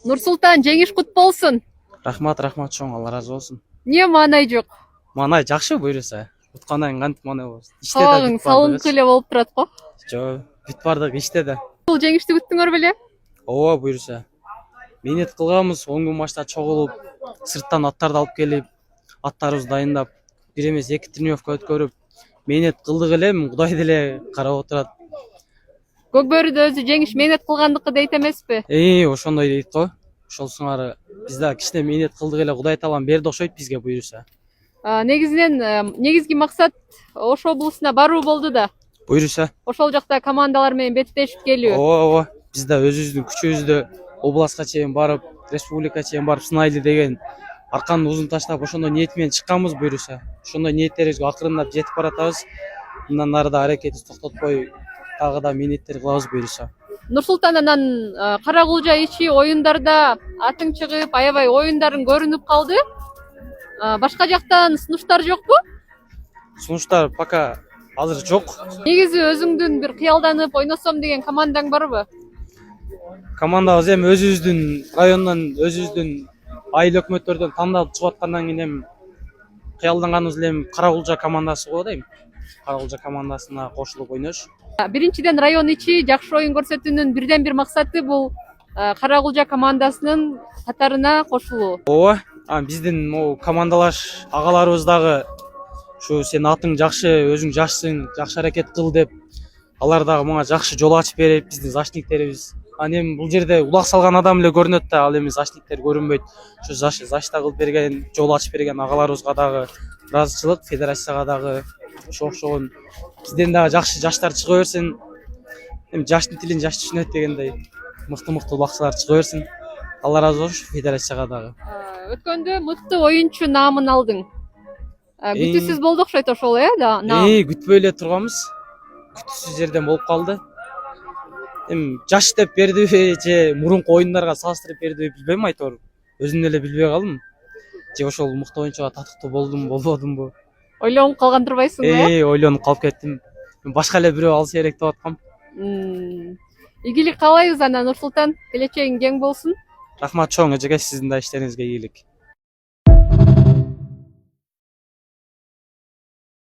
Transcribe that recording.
Нурсултан, жеңиш кут болсун. Рахмат чоң, Алла разы болсун. Эмне маанай жок? Маанай жакшы буюрса. Уткандан кийин кантип маанай болсун. Иште да Кабагың салыңкы эле болуп турат го. Жок, бүт бардык иште да. Бул жеңишти күттүңөр беле? Ооба буюрса. Мээнет кылганбыз, 10 күн башта чогулуп, сырттан аттарды алып келип, аттарыбызды дайындап, бир эмес 2 тренировка өткөрүп, мээнет кылдык эле, Кудай деле карап отурат. Көк бөрүдө өзү жеңиш менет кылгандыкы дейт эмеспи? Ошондой дейт го. Ошол сыңары биз да кичине мээнет кылдык эле, Кудай таалам берди окшойт бизге буюрса. Негизинен негизги максат Ош облусуна баруу болду да. Буюрса. Ошол жакта командалар менен беттешип келүү. Ооба. Биз да өзүбүздүн күчүбүздү областка чейин барып, республика чейин барып сынайлы деген арканды узун таштап, ошондой ниет менен чыкканбыз буюрса. Ошондой ниеттерибизге акырындап жетип баратабыз. Мындан ары да аракетибизди токтотпой, дагы да мээнеттер кылабыз буюрса. Нурсултан, анан Каракулжа ичи оюндарда атың чыгып, аябай оюндарың көрүнүп калды. Башка жактан сунуштар жокпу? Сунуштар пока азыр жок. Негизи өзүңдүн бир кыялданып ойносом деген командаң барбы? Командабыз эми өзүбүздүн райондон, өзүбүздүн айыл өкмөттөрдөн тандалып чыгып аткандан кийин эми кыялданганыбыз эле Каракулжа командасы го дейм. Каракулжа командасына кошулуп ойнош. Биринчиден район ичи жакшы оюн көрсөтүүнүн бирден бир максаты бул Каракулжа командасынын катарына кошулуу. Ооба, биздин могу командалаш агаларыбыз дагы ушу сен атың жакшы, өзүң жашсың, жакшы аракет кыл деп, алар дагы мага жакшы жол ачып берип, биздин защитниктерибиз. Эми бул жерде улак салган адам эле көрүнөт да, ал эми защитниктер көрүнбөйт. Ушу защита кылып берген, жол ачып берген агаларыбызга дагы ыраазычылык, федерацияга дагы ошо окшогон бизден дагы жакшы жаштар чыга берсин. Эми жаштын тилин жаш түшүнөт дегендей мыкты улакчылар чыга берсин. Алла разы болсун федерацияга дагы. Өткөндө мыкты оюнчу наамын алдың. Күтүүсүз болду окшойт ошол, наам. Күтпөй эле турганбыз. Күтүүсүз жерден болуп калды. Эми жаш деп бердиби же мурунку оюндарга салыштырып бердиби билбейм айтор. Өзүм эле билбей калдым. Же ошол мыкты оюнчуга татыктуу болдумбу, болбодумбу? Ойлонуп калган турбайсыңбы? Ойлонуп калып кеттим. Башка эле бирөө алса керек деп аткам. Ийгилик каалайбыз ана Нурсултан, келечегиң кең болсун. Рахмат чоң, эжеке, сиздин да иштериңизге ийгилик.